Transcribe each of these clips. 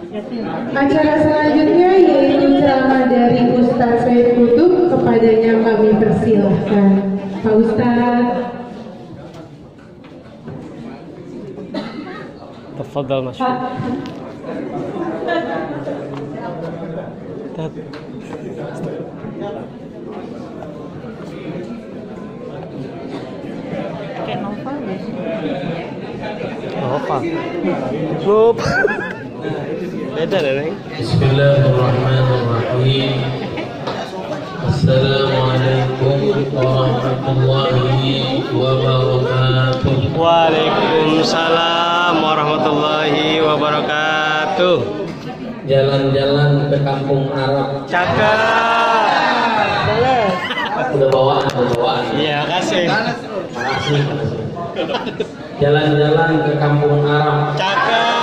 Acara selanjutnya yaitu ceramah dari Ustadz Said Kutub, kepadanya kami persilahkan. Pak Ustadz. Tafadhal Mas. Kayak Nova guys. Nova. Bob. Beda deh. Bismillahirrahmanirrahim. Assalamualaikum warahmatullahi wabarakatuh. Waalaikumsalam warahmatullahi wabarakatuh. Jalan-jalan ke kampung Arab. Cakep. Boleh. Udah bawaan. Iya, kasih. Makasih. Jalan-jalan ke kampung Arab. Cakep.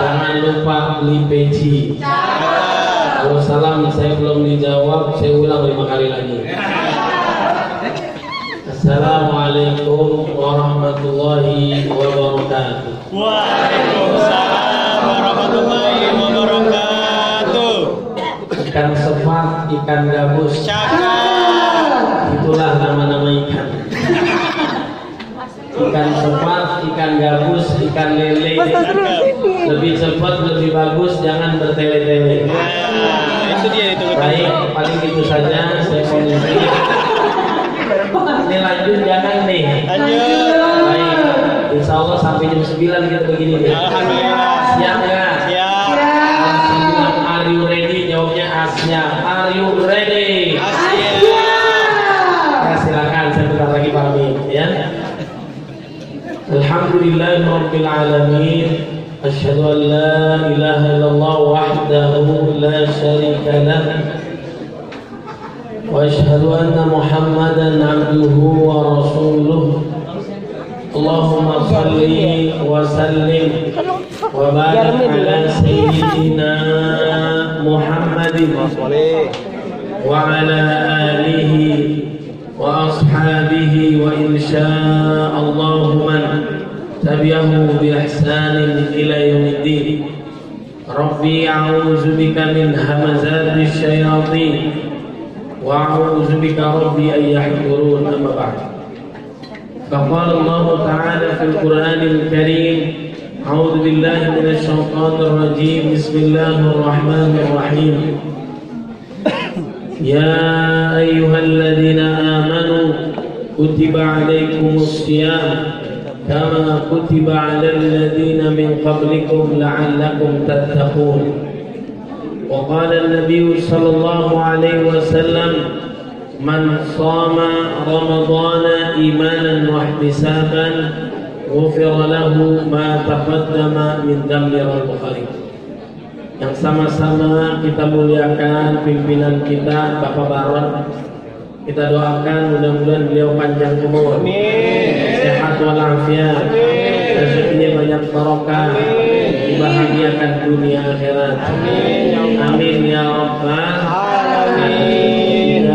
Jangan lupa beli peci. Kalau salam saya belum dijawab, saya ulang 5 kali lagi. Assalamualaikum warahmatullahi wabarakatuh. Waalaikumsalam warahmatullahi wabarakatuh. Ikan sepat, ikan gabus. Cakep. Itulah nama-nama ikan. Ikan sepat, ikan gabus, ikan lele. Lebih cepat, lebih bagus, jangan bertele-tele. Nah, itu dia itu. Baik, paling gitu saja. Saya mau izin. Ini lanjut jangan nih. Lanjut. Baik, insya Allah sampai jam 9 kita begini nih. Alhamdulillah. Siap nggak? Siap. Bilang are you ready? Jawabnya asnya. Are you ready? Asyik. Ya silakan, saya bentar lagi pamit ya. Alhamdulillahirabbil alamin. Asyhadu an la ilaha illallah wahdahu la syarika lah. Wa asyhadu anna Muhammadan abduhu wa rasuluh. Allahumma salli wa sallim wa barik ala sayyidina Muhammadin wa ala alihi wa ashabihi wa insya'allahu man tabi'ahu bi ihsanin ila yaumiddin. Rabbi a'udzu bika min hamazati syayatin wa a'udzu bika rabbi an yahdurun. Amma ba'd. Faqala Allah ta'ala fil Qur'anil Karim, a'udzu billahi minasy syaithanir rajim. Bismillahirrahmanirrahim. Ya ayyuhalladzina amanu kutiba 'alaikumus shiyam kama kutiba 'alal ladzina min qablikum la'allakum tattaqun. Wa qala an-nabiy sallallahu alaihi wasallam man shama ramadhana imanan wa ihtisaban ghufira lahu ma taqaddama min dhanbi. Al-Bukhari. Yang sama-sama kita muliakan pimpinan kita Bapak Baron. Kita doakan mudah-mudahan beliau panjang umur, sehat walafiat, rezekinya banyak barokah, dibahagiakan dunia akhirat. Amin ya rabbal alamin.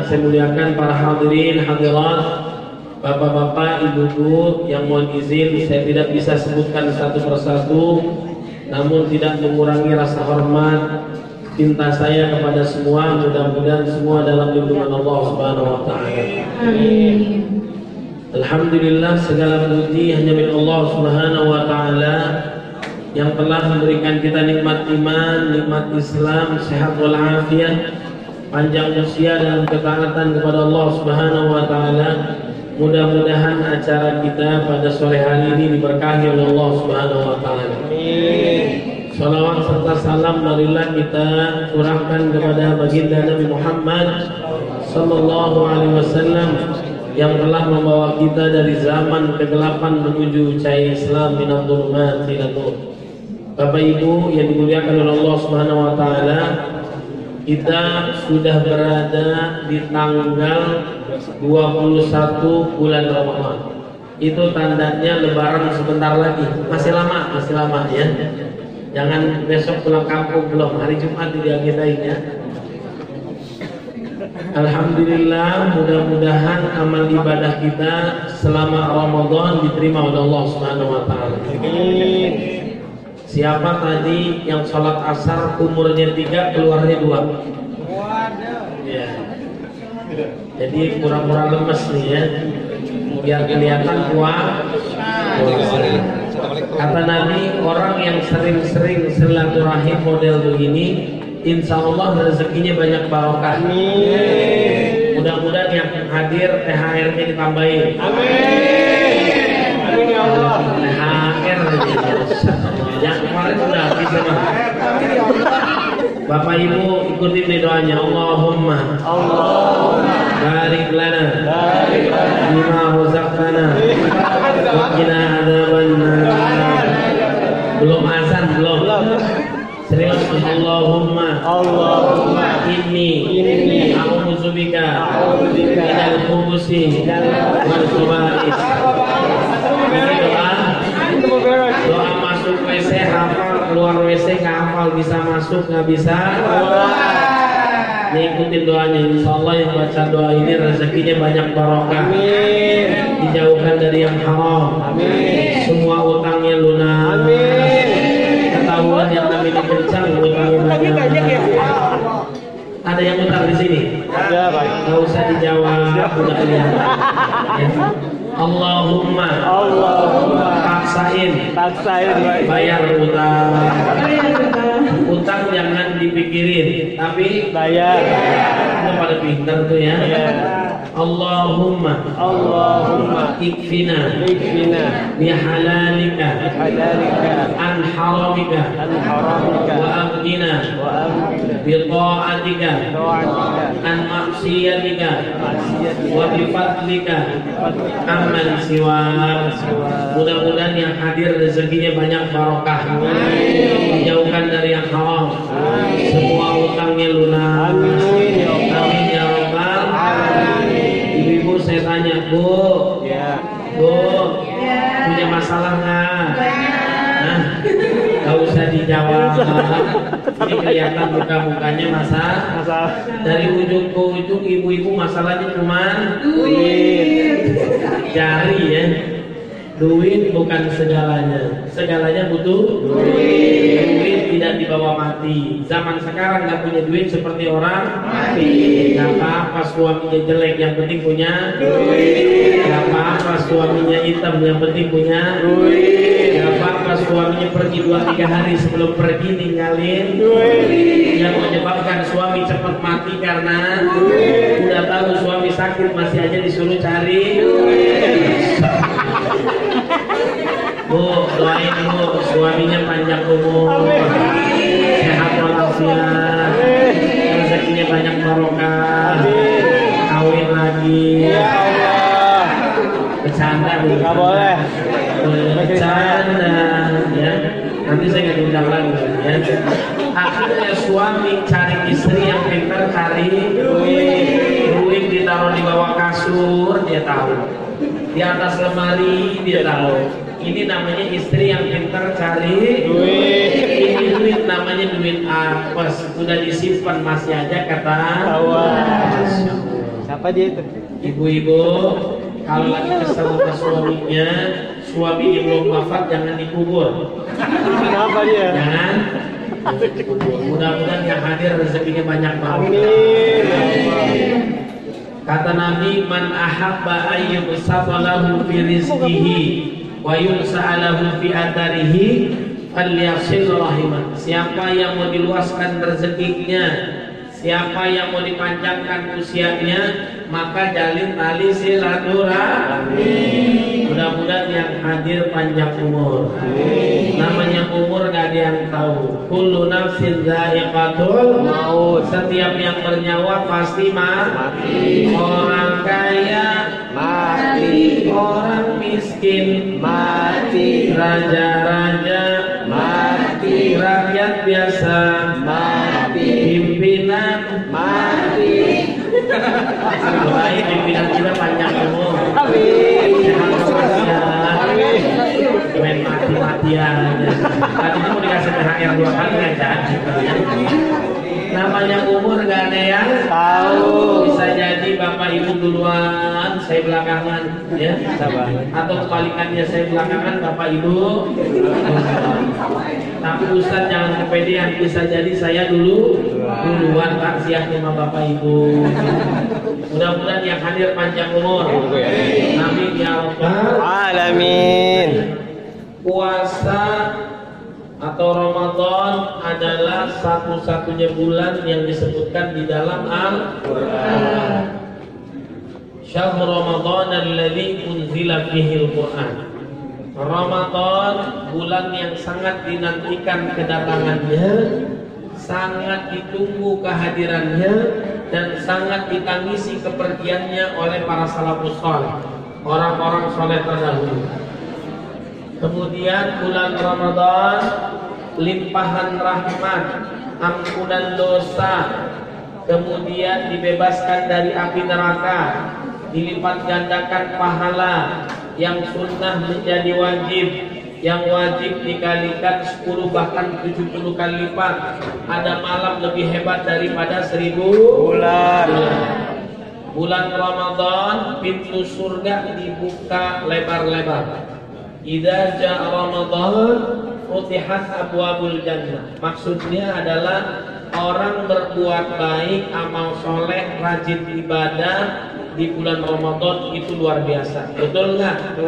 Saya muliakan para hadirin hadirat, bapak-bapak, ibu-ibu yang mohon izin saya tidak bisa sebutkan satu persatu, namun tidak mengurangi rasa hormat cinta saya kepada semua. Mudah-mudahan semua dalam lindungan Allah Subhanahu wa taala. Amin. Alhamdulillah, segala puji hanya milik Allah Subhanahu wa taala yang telah memberikan kita nikmat iman, nikmat Islam, sehat walafiat, panjang usia dalam ketaatan kepada Allah Subhanahu wa taala. Mudah-mudahan acara kita pada sore hari ini diberkahi oleh Allah Subhanahu wa taala. Salawat serta salam marilah kita curahkan kepada baginda Nabi Muhammad sallallahu alaihi wasallam yang telah membawa kita dari zaman kegelapan menuju cahaya Islam minadh dhulumati ila nur. Bapak Ibu yang dimuliakan oleh Allah Subhanahu wa taala, kita sudah berada di tanggal 21 bulan Ramadan. Itu tandanya lebaran sebentar lagi. Masih lama ya. Jangan besok pulang kampung, belum, hari Jumat diagendain ya. Alhamdulillah, mudah-mudahan amal ibadah kita selama Ramadan diterima oleh Allah Subhanahu wa taala. Siapa tadi yang sholat asar umurnya 3 keluarnya 2? Ya. Jadi pura-pura lemes nih ya, biar kelihatan kuat. Kata Nabi, orang yang sering-sering silaturahim model begini, insya Allah rezekinya banyak barokah. Mudah-mudahan yang hadir THR-nya ditambahin. Amin ya Allah. THR yang kemarin sudah habis mah. Bapak Ibu ikutin nih doanya. Allahumma barik lana bima razaqtana wa qina adzabannar. Belum azan belum. Serius. Allahumma inni a'udzubika minal khubuthi wal khaba'ith. Doa masuk WC hafal, keluar WC nggak hafal, bisa masuk nggak bisa. Ikutin doanya, insya Allah yang baca doa ini rezekinya banyak barokah. Dijauhkan dari yang haram. Semua utangnya lunas. Ketahuan yang namanya kencang utangnya. Ada yang utang di sini? Ada, Pak. Nggak usah dijawab, udah kelihatan. Ya. Allahumma paksain bayar utang. Utang jangan dipikirin, tapi Bayar. Itu pada pintar tuh ya. Allahumma ikfina bihalalika an haramika wa aghnina bita'atika an maksiatika wa bifadlika amman siwa. Mudah-mudahan yang hadir rezekinya banyak barokah, dijauhkan dari yang haram, semua utangnya lunas. Amin ya rabbal alamin. Ibu-ibu saya tanya, Bu, punya masalah nggak? Nah, nggak usah dijawab. Ini kelihatan muka-mukanya masalah. Dari ujung ke ujung ibu-ibu masalahnya cuma duit. Jari ya. Duit bukan segalanya. Segalanya butuh duit. Duit tidak dibawa mati. Zaman sekarang nggak punya duit seperti orang mati. Nggak apa-apa suaminya jelek, yang penting punya duit. Nggak apa-apa suaminya hitam, yang penting punya duit. Nggak apa-apa suaminya pergi 2-3 hari sebelum pergi ninggalin duit. Yang menyebabkan suami cepat mati karena duit. Udah tahu suami sakit masih aja disuruh cari duit. Bu, doain Bu, suaminya panjang umur, sehat walafiat, rezekinya banyak barokah, kawin lagi. Bercanda Bu, Nggak boleh. Bercanda ya. Nanti saya nggak diundang lagi ya. Akhirnya suami cari istri yang pintar cari duit ditaruh di bawah kasur, dia tahu. Di atas lemari dia tahu. Ini namanya istri yang pintar cari duit. Ini duit namanya duit apes. Udah disimpan masih aja kata. Siapa dia itu? Ibu-ibu kalau lagi kesel sama suaminya, suaminya belum wafat jangan dikubur. Kenapa dia? Jangan. Mudah-mudahan yang hadir rezekinya banyak banget. Amin. Kata Nabi, man ahabba ayyubsata lahu fi rizqihi wa yus'alahu fi atharihi falyasil rahimah. Siapa yang mau diluaskan rezekinya, siapa yang mau dipanjangkan usianya, maka jalin tali silaturahmi. Mudah-mudahan yang hadir panjang umur. Namanya umur gak ada yang tahu. Kullu nafsin dha'iqatul maut. Setiap yang bernyawa pasti mati. Orang kaya mati, orang miskin mati, raja-raja mati, rakyat biasa mati, pimpinan mati. Doain pimpinan kita panjang umur. Main mati-matian aja. Tadi mau dikasih THR 2 kali nggak jadi. Namanya umur gak ada yang tahu. Bisa jadi Bapak Ibu duluan, saya belakangan, ya. Sabar. Atau kebalikannya, saya belakangan, Bapak Ibu. Tapi Ustaz jangan kepedean, bisa jadi saya duluan takziah sama Bapak Ibu. Mudah-mudahan yang hadir panjang umur. Amin ya rabbal Alamin. Puasa atau Ramadan adalah satu-satunya bulan yang disebutkan di dalam Al-Quran. Syahr Ramadan alladzi unzila fihi al-Quran. Ramadan bulan yang sangat dinantikan kedatangannya, sangat ditunggu kehadirannya, dan sangat ditangisi kepergiannya oleh para salafus saleh, orang-orang saleh terdahulu. Kemudian bulan Ramadan limpahan rahmat, ampunan dosa, kemudian dibebaskan dari api neraka, dilipat gandakan pahala, yang sunnah menjadi wajib, yang wajib dikalikan 10 bahkan 70 kali lipat. Ada malam lebih hebat daripada 1000 Bulan. Bulan Ramadan pintu surga dibuka lebar-lebar. Idza jaa Ramadan futihat abwabul jannah. Maksudnya adalah orang berbuat baik, amal soleh, rajin ibadah di bulan Ramadan itu luar biasa. Betul nggak?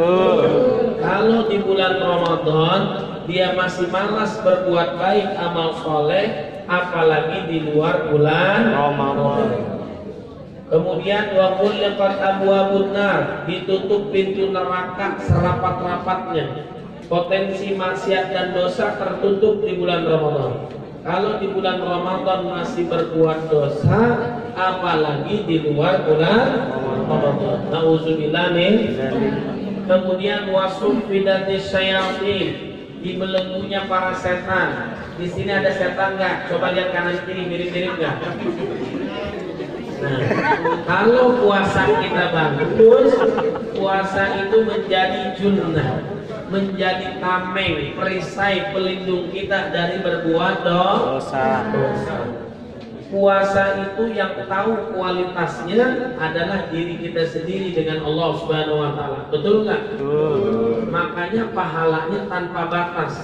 Kalau di bulan Ramadan dia masih malas berbuat baik, amal soleh, apalagi di luar bulan Ramadan. Kemudian wa ghulqat abwabun nar, ditutup pintu neraka serapat-rapatnya. Potensi maksiat dan dosa tertutup di bulan Ramadan. Kalau di bulan Ramadan masih berbuat dosa, apalagi di luar bulan Ramadan. Nauzubillah min. Kemudian wasufidati syayatin, dibelenggunya para setan. Di sini ada setan nggak? Coba lihat kanan kiri, mirip-mirip nggak? Nah, kalau puasa kita bagus, puasa itu menjadi junnah, menjadi tameng, perisai pelindung kita dari berbuat dosa. Puasa itu yang tahu kualitasnya adalah diri kita sendiri dengan Allah Subhanahu wa taala. Betul nggak? Makanya pahalanya tanpa batas.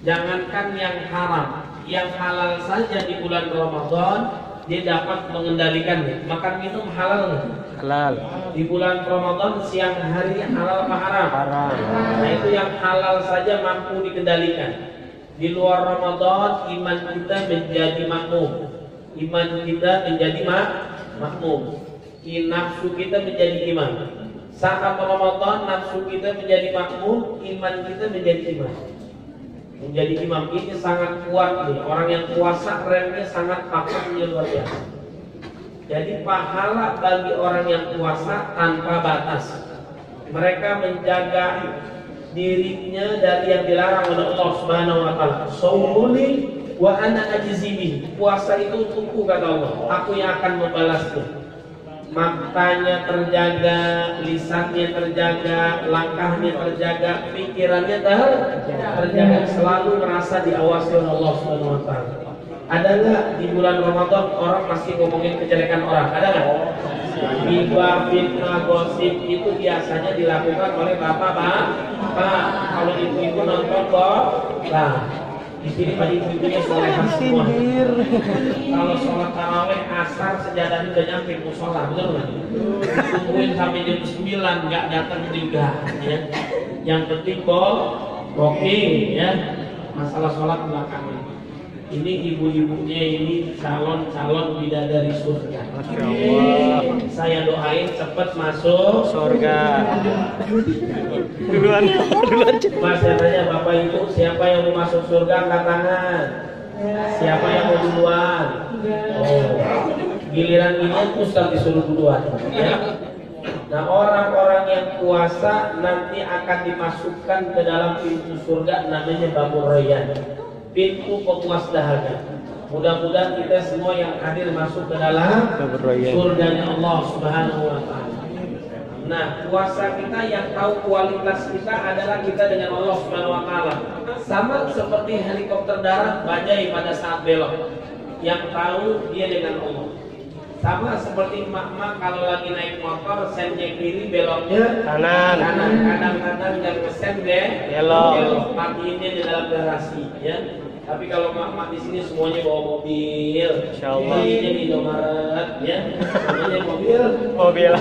Jangankan yang haram, yang halal saja di bulan Ramadan dia dapat mengendalikannya. Makan minum halal nggak? Halal. Di bulan Ramadan siang hari halal apa haram? Haram. Nah itu yang halal saja mampu dikendalikan. Di luar Ramadan iman kita menjadi makmum, iman kita menjadi makmum, nafsu kita menjadi imam. Saat Ramadan nafsu kita menjadi makmum, iman kita menjadi imam. Menjadi imam ini sangat kuat nih. Orang yang puasa remnya sangat pakatnya luar biasa. Jadi pahala bagi orang yang puasa tanpa batas. Mereka menjaga dirinya dari yang dilarang oleh Allah Subhanahu wa taala. Saumuni wa ana ajzibi. Puasa itu untukku kata Allah. Aku yang akan membalasnya. Matanya terjaga, lisannya terjaga, langkahnya terjaga, pikirannya terjaga, selalu merasa diawasi oleh Allah Subhanahu wa taala. Ada nggak di bulan Ramadan orang masih ngomongin kejelekan orang? Ada nggak? Gibah, fitnah, gosip itu biasanya dilakukan oleh bapak. Kalau ibu-ibu nonton kok, nah di sini pada ibu-ibunya solehah semua. Kalau sholat taraweh asar sejadahnya udah nyampe musola, betul nggak? Tungguin sampai jam 9 nggak datang juga. Ya. Yang penting kok booking ya. Masalah sholat belakangan. Ini ibu-ibunya ini calon-calon bidadari surga. Masya Allah. Saya doain cepat masuk Surga. Duluan. Mas, saya tanya Bapak Ibu, siapa yang mau masuk surga angkat tangan? Siapa yang mau duluan? Oh, giliran ini Ustaz disuruh duluan. Ya. Nah, orang-orang yang puasa nanti akan dimasukkan ke dalam pintu surga namanya Babur Rayyan, pintu pemuas dahaga. Mudah-mudahan kita semua yang hadir masuk ke dalam surganya Allah Subhanahu wa taala. Nah, puasa kita yang tahu kualitas kita adalah kita dengan Allah Subhanahu wa taala. Sama seperti helikopter darat bajai pada saat belok. Yang tahu dia dengan Allah. Sama seperti emak-emak kalau lagi naik motor, sennya kiri, beloknya Kanan. Kadang-kadang yang ngesen belok. Makiinnya di dalam garasi, ya. Tapi kalau emak-emak di sini semuanya bawa mobil. Insyaallah. Ini di Indomaret, ya. Semuanya Mobil.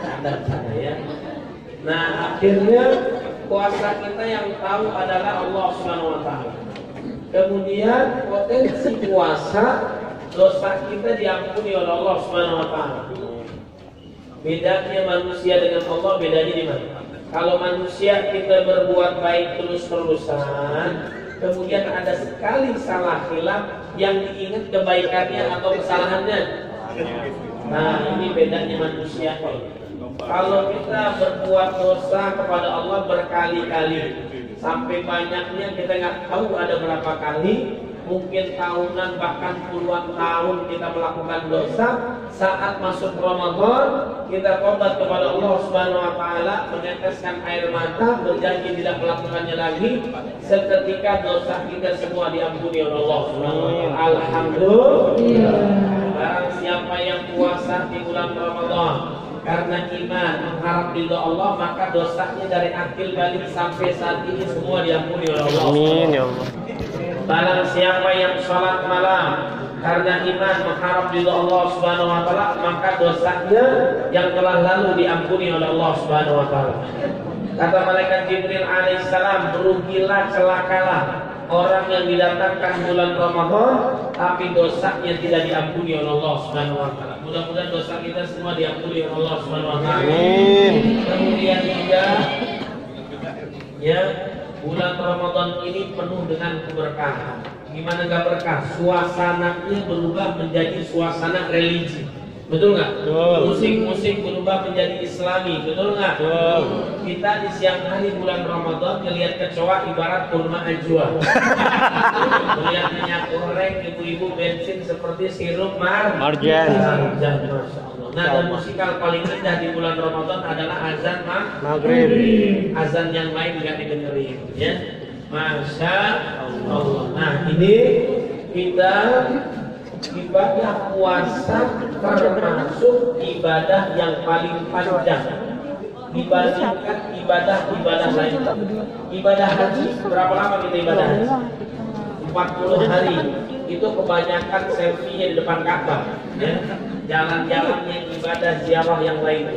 Ada ya. Nah, akhirnya puasa kita yang tahu adalah Allah Subhanahu wa taala. Kemudian potensi puasa, dosa kita diampuni oleh Allah Subhanahu wa taala. Bedanya manusia dengan Allah, bedanya di mana? Kalau manusia kita berbuat baik terus-terusan, kemudian ada sekali salah hilaf yang diingat kebaikannya atau kesalahannya. Nah, ini bedanya manusia. Kalau kita berbuat dosa kepada Allah berkali-kali, sampai banyaknya kita nggak tahu ada berapa kali, mungkin tahunan bahkan puluhan tahun kita melakukan dosa. Saat masuk Ramadan, kita tobat kepada Allah Subhanahu wa taala, meneteskan air mata, berjanji tidak melakukannya lagi. Seketika dosa kita semua diampuni oleh Allah Subhanahu wa taala. Alhamdulillah. Barang siapa yang puasa di bulan Ramadan karena iman, mengharap ridha Allah, maka dosanya dari akil balik sampai saat ini semua diampuni oleh Allah. Amin ya Allah. Barang siapa yang sholat malam karena iman, mengharap ridha Allah Subhanahu wa taala, maka dosanya yang telah lalu diampuni oleh Allah Subhanahu wa taala. Kata malaikat Jibril alaihissalam, berugilah, celakalah orang yang didatangkan bulan Ramadan tapi dosanya tidak diampuni oleh Allah Subhanahu wa taala. Mudah-mudahan dosa kita semua diampuni oleh Allah Subhanahu wa taala. Amin. Kemudian juga ya, bulan Ramadan ini penuh dengan keberkahan. Gimana gak berkah? Suasananya berubah menjadi suasana religi. Betul nggak? Musik-musik berubah menjadi Islami. Betul nggak? Kita di siang hari bulan Ramadan ngelihat kecoa ibarat kurma ajwa. Melihat minyak goreng, ibu-ibu bensin seperti sirup Marjan. Masya Allah. Nah, dan musikal paling indah di bulan Ramadan adalah azan Maghrib. Azan yang lain nggak didengerin, ya. Masya Allah. Nah, ini kita ibadah puasa termasuk ibadah yang paling panjang dibandingkan ibadah lain. Ibadah haji berapa lama kita ibadah haji? 40 hari. Itu kebanyakan selfie-nya di depan Ka'bah, ya. Jalan-jalannya ibadah ziarah yang lain.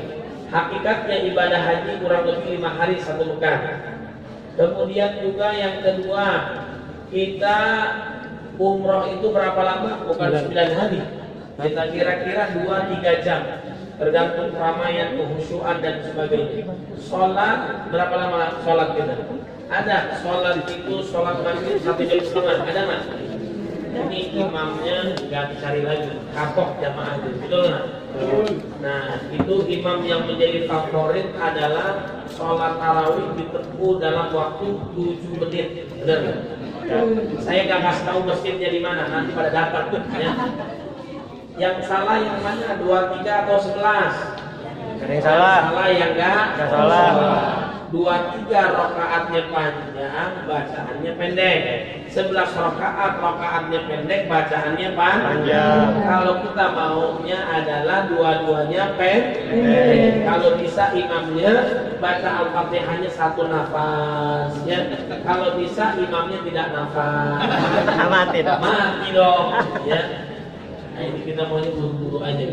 Hakikatnya ibadah haji kurang lebih 5 hari 1 Mekah. Kemudian juga yang kedua, kita umroh itu berapa lama? Bukan 9 hari. Kita kira-kira 2-3 jam. Tergantung keramaian, kehusuan dan sebagainya. Sholat berapa lama sholat kita? Ada sholat itu sholat maghrib 1 jam setengah. Ada nggak? Ini imamnya nggak dicari lagi, kapok jamaah itu, betul nggak? Nah, itu imam yang menjadi favorit adalah sholat tarawih ditempuh dalam waktu 7 menit, benar nggak? Saya nggak kasih tahu masjidnya di mana, nanti pada datang. Ya. Yang salah yang mana? 2, 3 atau 11? Yang salah. Salah yang nggak salah. 2, 3 rakaatnya panjang, bacaannya pendek. 11 rakaatnya pendek, bacaannya panjang. Kalau kita maunya adalah dua-duanya pendek. Kalau bisa imamnya baca Al-Fatihahnya 1 nafas, ya. Kalau bisa imamnya tidak nafas. Mati dong. Mati dong, ya. Nah, ini kita maunya buru-buru aja.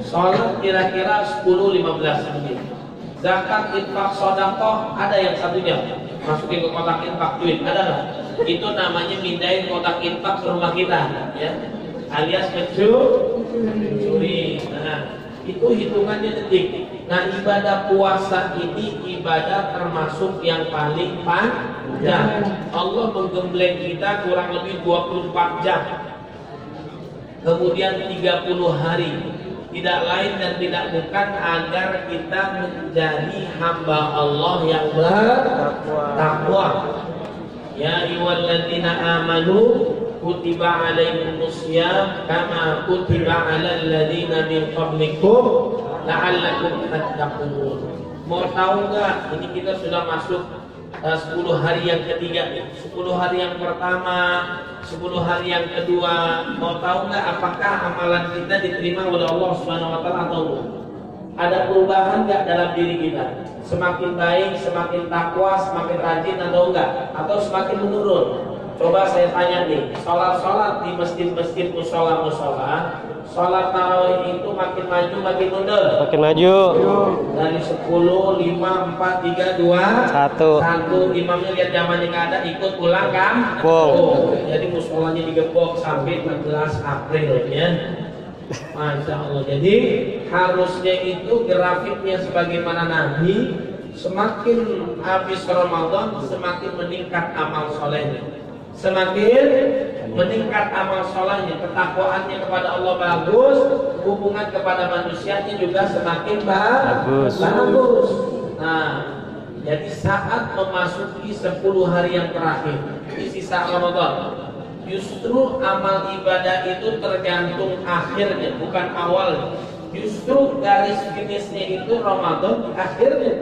Sholat kira-kira 10-15 menit. Zakat, infak, sedekah ada yang 1 jam. Masukin ke kotak infak duit, ada nggak? Itu namanya mindahin kotak infak ke rumah kita, ya. Alias mencuri. Nah, itu hitungannya detik. Nah, ibadah puasa ini ibadah termasuk yang paling panjang. Allah menggembleng kita kurang lebih 24 jam. Kemudian 30 hari. Tidak lain dan tidak bukan agar kita menjadi hamba Allah yang bertakwa. Ya ayyuhalladzina amanu kutiba alaikumussyam kama kutiba alal ladzina min qablikum la'allakum tattaqun. Mau tahu nggak? Ini kita sudah masuk 10 hari yang ketiga, 10 hari yang pertama, 10 hari yang kedua. Mau tahu nggak apakah amalan kita diterima oleh Allah Subhanahu wa taala atau enggak? Ada perubahan nggak dalam diri kita? Semakin baik, semakin takwa, semakin rajin atau enggak? Atau semakin menurun? Coba saya tanya nih, sholat di masjid-masjid musola-musola, sholat tarawih itu makin maju, makin mundur? Makin maju. Dari 10, 5, 4, 3, 2, 1. Imamnya lihat zamannya nggak ada, ikut pulang kan? Jadi musolanya digembok sampai 14 April ya. Masya Allah. Jadi harusnya itu grafiknya sebagaimana Nabi, semakin habis Ramadan semakin meningkat amal solehnya, semakin meningkat amal solehnya, ketakwaannya kepada Allah bagus, hubungan kepada manusianya juga semakin bagus. Nah, jadi saat memasuki 10 hari yang terakhir di sisa Ramadan, justru amal ibadah itu tergantung akhirnya, bukan awalnya. Justru garis finishnya itu Ramadan di akhirnya.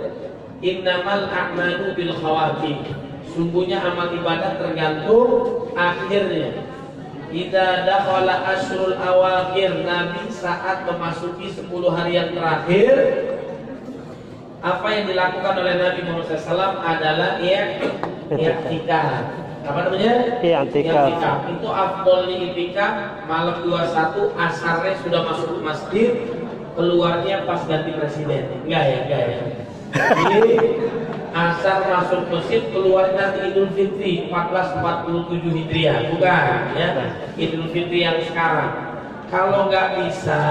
Innamal a'malu bil khawatim. Sungguhnya amal ibadah tergantung akhirnya. Idza dakhala asrul awakhir, Nabi saat memasuki 10 hari yang terakhir, apa yang dilakukan oleh Nabi Muhammad SAW adalah i'tikaf. Apa namanya? I'tikaf. Itu afdolnya i'tikaf malam 21 asarnya sudah masuk masjid, keluarnya pas ganti presiden. Enggak ya. Jadi asar masuk masjid, keluar nanti Idul Fitri 1447 Hijriah, bukan ya? Idul Fitri yang sekarang. Kalau nggak bisa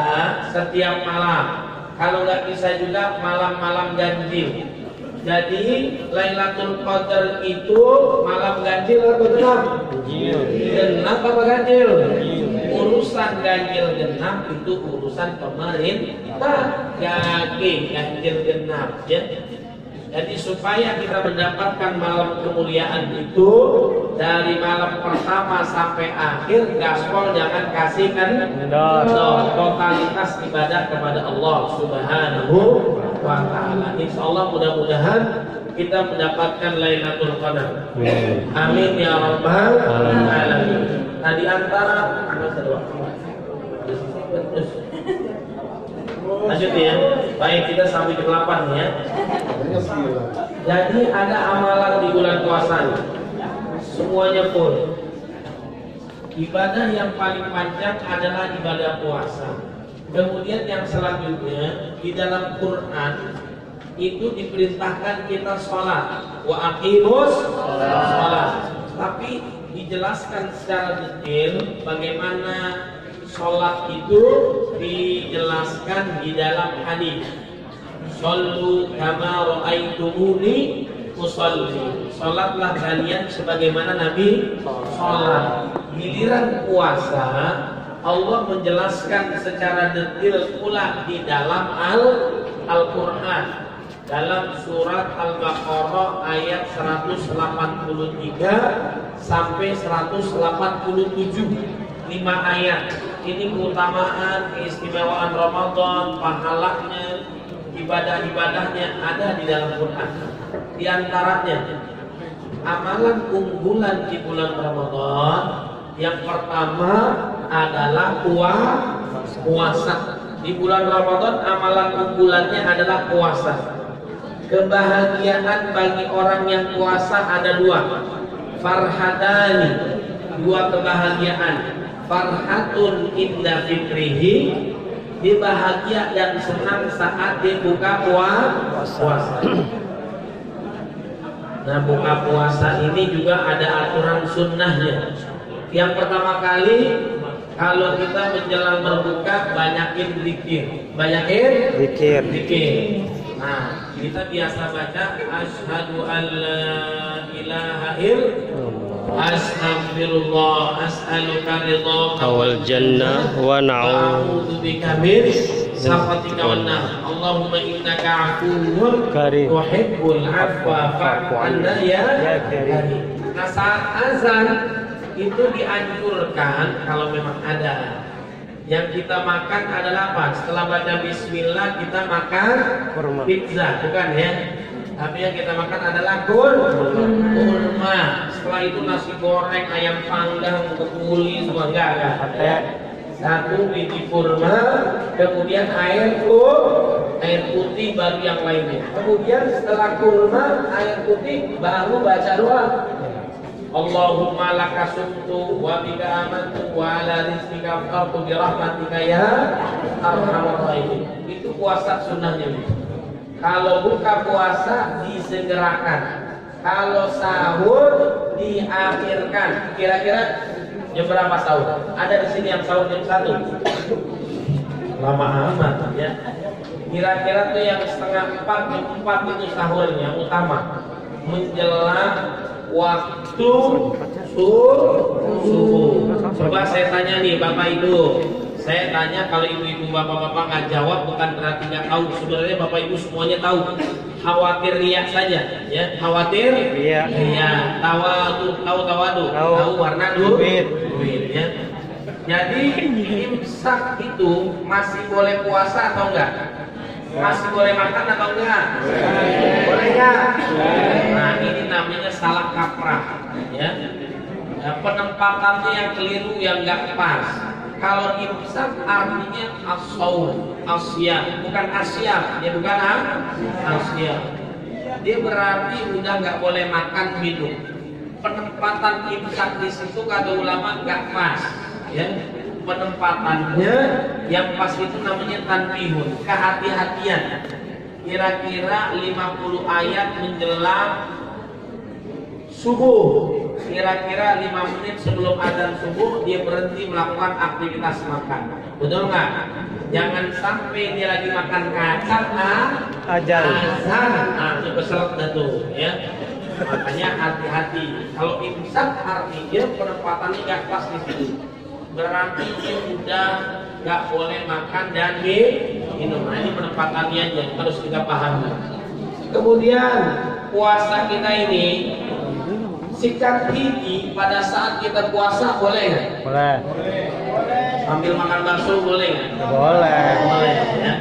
setiap malam, kalau nggak bisa juga malam-malam ganjil. Jadi Lailatul Qadar itu malam ganjil atau genap? Genap apa ganjil? Urusan ganjil genap itu urusan pemerintah. Ganjil genap ya. Jadi supaya kita mendapatkan malam kemuliaan itu, dari malam pertama sampai akhir, gaspol jangan kasih totalitas ibadah kepada Allah Subhanahu wa ta'ala. Insyaallah mudah-mudahan kita mendapatkan Lailatul Qadar. Amin ya rabbal alamin. Nah, di antara lanjut ya. Baik, kita sampai ke 8 ya. Jadi ada amalan di bulan puasa ini. Semuanya pun ibadah yang paling panjang adalah ibadah puasa. Kemudian yang selanjutnya di dalam Quran itu diperintahkan kita sholat, wa aqimus sholat. Tapi dijelaskan secara detail bagaimana sholat itu dijelaskan di dalam hadis. Shollu kama ra'aitumuni usolli. Sholatlah kalian sebagaimana Nabi sholat. Giliran puasa, Allah menjelaskan secara detail pula di dalam Al-Quran. Dalam surat Al-Baqarah ayat 183 sampai 187, 5 ayat. Ini keutamaan, keistimewaan Ramadan, pahalanya, ibadah-ibadahnya ada di dalam Quran. Di antaranya amalan unggulan di bulan Ramadan, yang pertama adalah puasa. Di bulan Ramadan amalan unggulannya adalah puasa. Kebahagiaan bagi orang yang puasa ada 2. Farhadani, 2 kebahagiaan. Farhatun inda fikrihi, dia bahagia dan senang saat dia buka puasa. Nah, buka puasa ini juga ada aturan sunnahnya. Yang pertama kali, kalau kita menjelang berbuka, banyakin zikir. Nah, kita biasa baca asyhadu alla ilaha illallah, astaghfirullah, as'aluka ridhaka wal jannah wa na'udzu bika min sakhatika wan nar. Allahumma innaka 'afuwwun tuhibbul 'afwa fa'fu 'anna ya karim. Nah, saat azan itu dianjurkan kalau memang ada, yang kita makan adalah apa? Setelah baca bismillah kita makan pizza, bukan ya? Tapi yang kita makan adalah kurma. Setelah itu nasi goreng, ayam panggang, kebuli, semua enggak. Ya. Satu biji kurma, kemudian air putih baru yang lainnya. Kemudian setelah kurma, air putih baru baca doa. Allahumma laka sumtu wa bika amantu wa ala rizqika aftartu bi rahmatika ya arhamar rahimin. Itu puasa sunnahnya. Kalau buka puasa disegerakan. Kalau sahur diakhirkan. Kira-kira jam berapa sahur? Ada di sini yang sahur jam 1. Lama amat ya. Kira-kira tuh yang setengah 4, jam 4 itu sahurnya utama. Menjelang waktu subuh. Coba saya tanya nih Bapak Ibu. Saya tanya, kalau ibu-ibu bapak-bapak nggak jawab bukan berarti nggak tahu. Sebenarnya Bapak Ibu semuanya tahu. Khawatir riak saja, ya. Khawatir riak. Tahu warna duit, ya. Jadi imsak itu masih boleh puasa atau enggak? Masih boleh makan atau enggak? Boleh nggak? Nah, ini namanya salah kaprah, ya. Penempatannya yang keliru, yang nggak pas. Kalau imsak artinya as-shaum, asyam, bukan asyam, dia bukan asyam. Dia berarti udah nggak boleh makan minum. Penempatan imsak di situ kata ulama nggak pas, ya. Penempatannya yang pas itu namanya tanbihun, kehati-hatian. Kira-kira 50 ayat menjelang subuh. Kira-kira 5 menit sebelum azan subuh dia berhenti melakukan aktivitas makan. Betul nggak? Jangan sampai dia lagi makan kacang azan. Itu keselak dah tuh, ya. Makanya hati-hati. Kalau imsak artinya penempatannya nggak pas di situ. Berarti dia udah nggak boleh makan dan minum. Nah, ini penempatannya aja harus kita pahami. Kemudian puasa kita ini sikat gigi pada saat kita puasa boleh nggak? Boleh. Sambil makan bakso boleh nggak? Boleh. Boleh. Ya.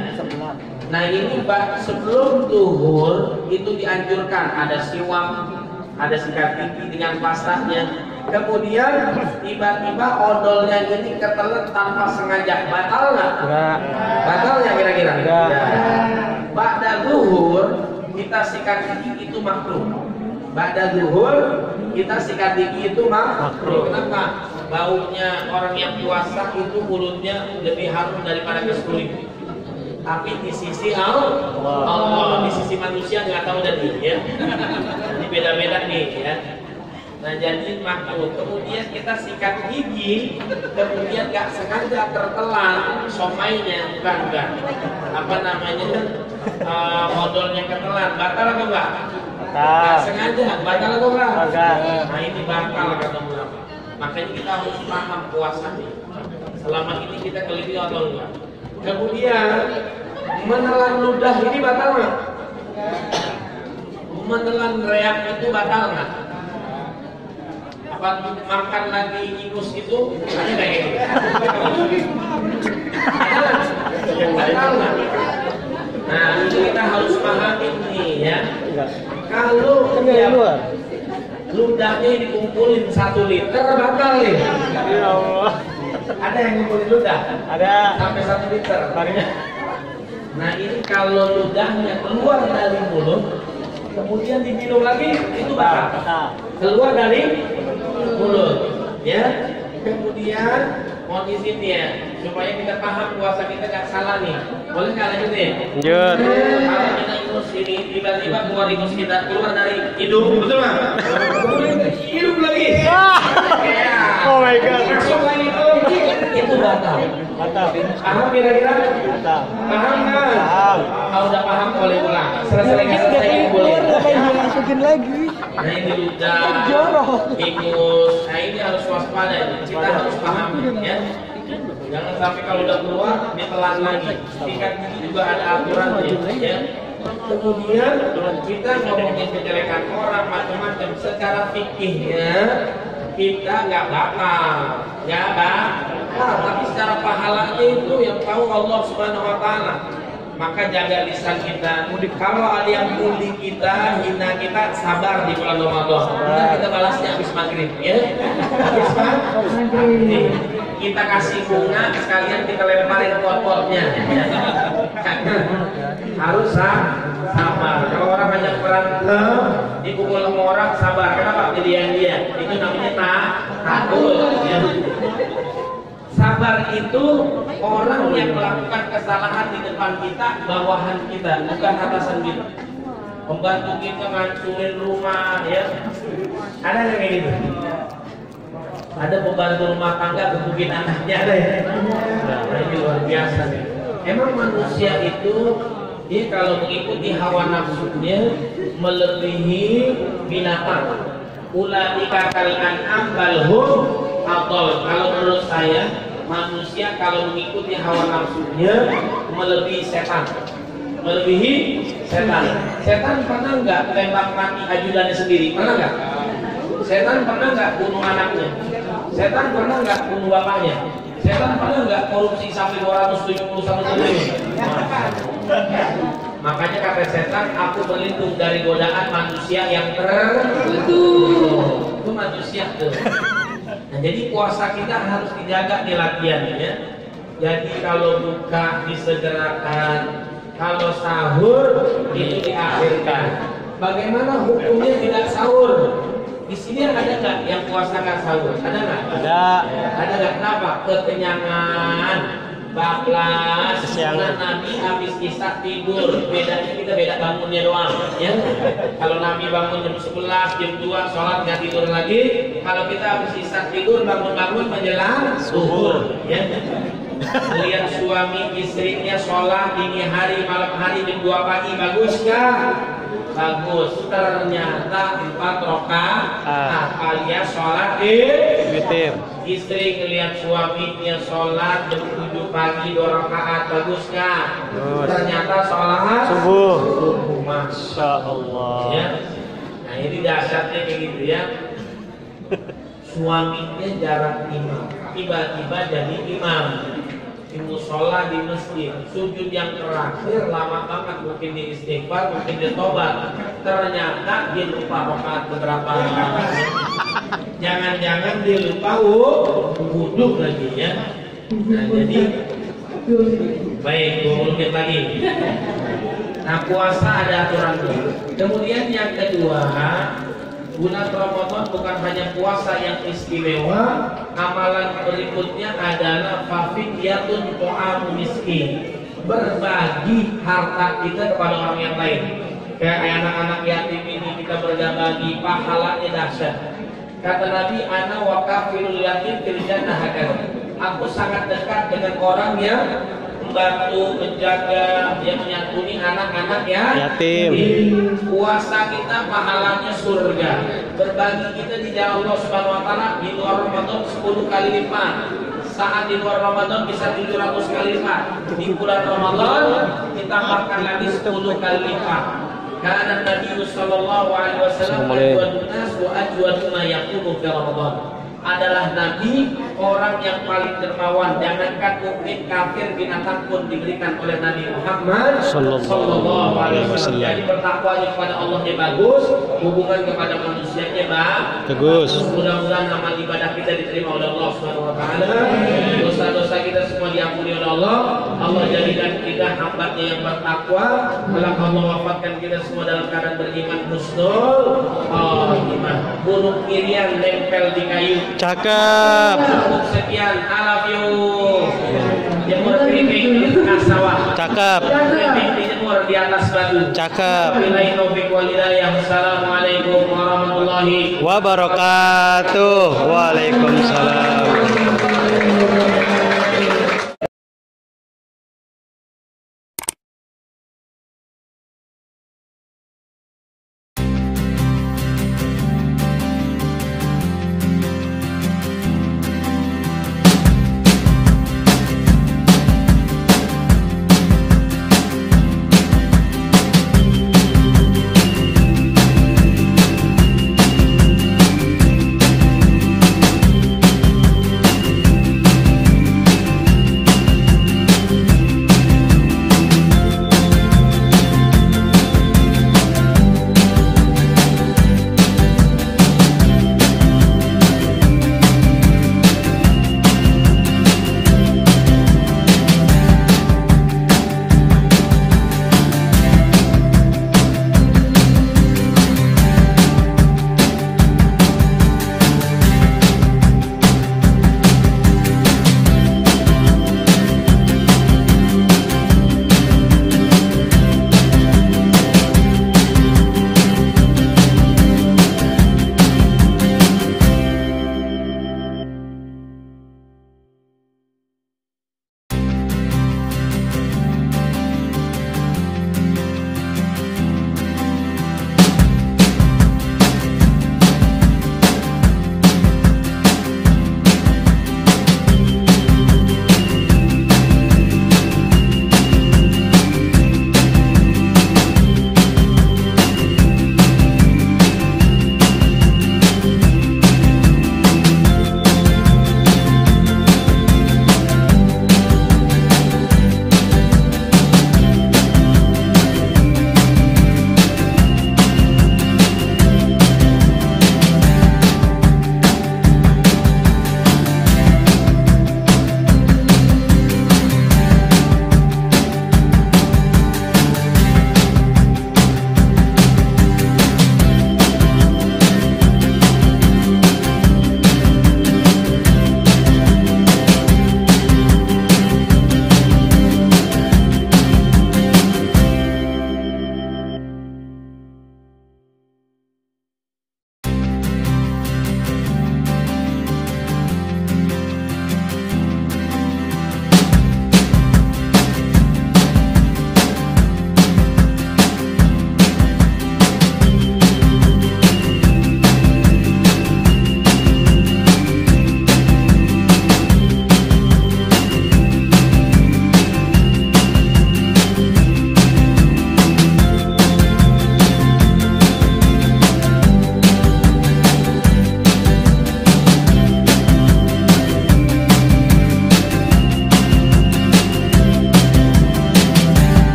Nah ini sebelum zuhur itu dianjurkan ada siwak, ada sikat gigi dengan pastanya. Kemudian tiba-tiba odolnya ini ketelan tanpa sengaja, batal nggak? Enggak. Batal nggak kira-kira? Enggak. Ba'da zuhur kita sikat gigi itu makruh. Ba'da zuhur kita sikat gigi itu makruh. Kenapa? Baunya orang yang puasa itu mulutnya lebih harum daripada ke kulit. Tapi di sisi Allah, di sisi manusia nggak tahu tadi, ya. Ini beda-beda nih, ya. Nah jadi makruh. Kemudian kita sikat gigi, kemudian nggak sengaja tertelan somainya, bukan. Apa namanya? Odolnya ketelan, batal atau enggak? Nggak sengaja, batal atau enggak? Nah ini batal kata ulama. Makanya kita harus paham puasa nih. Selama ini kita keliru atau enggak? Kemudian menelan ludah ini batal nggak? Menelan reak itu batal nggak? Apa makan lagi ingus itu ada nggak ya? Batal nggak? Nah ini kita harus pahami nih, ya. Kalau ludahnya dikumpulin 1 liter batal nih. Ya Allah. Ada yang ngumpulin ludah? Ada. Sampai 1 liter. Nah ini kalau ludahnya keluar dari mulut, kemudian diminum lagi, itu batal. Keluar dari mulut, ya. Kemudian mohon izin ya, supaya kita paham puasa kita nggak salah nih. Boleh nggak lanjutin? Lanjut. Kalau kita ingus ini tiba-tiba keluar ingus kita keluar dari hidung, betul nggak? Kemudian hidup lagi. Oh my God. Masuk lagi itu batal. Paham kira-kira? Paham nggak? Paham. Kalau udah paham boleh pulang. Selesai nggak selesai boleh. Masukin lagi. Nah ini udah ingus. Nah ini harus waspada. Kita harus paham, ya. Jangan sampai kalau udah keluar ditelan lagi. Sikat gigi juga ada aturan, ya. Kemudian kita ngomongin kejelekan orang macam-macam. Secara fikihnya kita nggak batal, tapi secara pahalanya itu yang tahu Allah Subhanahu Wa Taala. maka jaga lisan kita. Kalau ada yang bully kita, hina kita, sabar di bulan Ramadan. Nanti kita balasnya habis maghrib, ya. Habis maghrib. Kita kasih bunga, sekalian kita lemparin pot-potnya. Harus sabar. Kalau orang banyak berantem, dipukul sama orang, sabar. Kenapa? Pilihan dia. Itu namanya takut. Ya. Sabar itu orang yang melakukan kesalahan di depan kita, bawahan kita, bukan atasan kita. Pembantu kita ngancurin rumah, ya. Ada yang kayak gitu? Ada pembantu rumah tangga gebukin anaknya, ada ya? Nah, ini luar biasa nih. Emang manusia itu dia kalau mengikuti hawa nafsunya melebihi binatang. Ulaika kal an'am bal hum adall. Kalau menurut saya manusia kalau mengikuti hawa nafsunya melebihi setan. Melebihi setan. Setan pernah nggak tembak mati ajudannya sendiri? Pernah nggak? Setan pernah nggak bunuh anaknya? Setan pernah nggak bunuh bapaknya? Setan pernah nggak korupsi sampai 271 triliun? Makanya kata setan, aku berlindung dari godaan manusia yang tertutup. Itu manusia tuh. Nah, jadi puasa kita harus dijaga di latihannya. Jadi kalau buka disegerakan, kalau sahur itu diakhirkan. Bagaimana hukumnya tidak sahur? Di sini ada nggak yang puasa nggak sahur? Ada nggak? Ada. Ada nggak? Kenapa? Kekenyangan, bablas. Karena Nabi habis isya tidur. Bedanya kita beda bangunnya doang. Ya. Kalau Nabi bangun jam 11, jam 2 sholat nggak tidur lagi. Kalau kita habis isya tidur bangun-bangun menjelang zuhur. Ya. Lihat suami istrinya sholat dini hari, malam hari jam 2 pagi, bagus nggak? Bagus. Ternyata 4 rakaat alias sholat witir. Istri ngelihat suaminya sholat jam 7 pagi 2 rakaat, bagus nggak? Ternyata sholat Subuh. Masya Allah. Ya. Nah ini dasarnya kayak gitu ya. Suaminya jarang imam, tiba-tiba jadi imam. Di musola di masjid, sujud yang terakhir lama banget, mungkin di istighfar, mungkin di tobat. Ternyata dia lupa rakaat beberapa. Jangan-jangan dia lupa wudhu lagi ya. Nah jadi baik, 20 menit lagi. Nah puasa ada aturan dulu. Kemudian yang kedua, bulan Ramadan bukan hanya puasa yang istimewa, amalan berikutnya adalah fafidyatun ta'am miskin, berbagi harta kita kepada orang yang lain. Kayak anak-anak yatim ini kita berbagi, pahalanya dahsyat. Kata Nabi, ana wa kafilul yatim fil jannah hakadha. Aku sangat dekat dengan orang yang membantu, menjaga, yang menyantuni anak-anak yatim. Puasa kita pahalanya surga. Berbagi kita di jalan Allah Subhanahu wa taala di luar Ramadan 10 kali lipat. Saat di luar Ramadan bisa 700 kali lipat. Di bulan Ramadan ditambahkan lagi 10 kali lipat. Karena Nabi sallallahu alaihi wasallam ajwadun nas wa ajwadu ma yakunu fi Ramadan. Adalah Nabi orang yang paling dermawan. Jangankan mukmin, kafir, binatang pun diberikan oleh Nabi Muhammad sallallahu alaihi wasallam. Jadi bertakwanya kepada Allahnya bagus, hubungan kepada manusianya bagus. Mudah-mudahan amal ibadah kita diterima oleh Allah Subhanahu wa taala. Dosa-dosa kita semua diampuni oleh Allah. Allah jadikan kita hamba-Nya yang bertakwa. Kelak Allah wafatkan kita semua dalam keadaan beriman husnul khatimah. Burung irian nempel di kayu. Cakep. Cukup sekian, I love you. Jemur keripik di tengah sawah. Cakep. Keripik dijemur di atas batu. Cakep. Wabillahi taufiq wal hidayah. Wassalamualaikum warahmatullahi Wabarakatuh. Waalaikumsalam.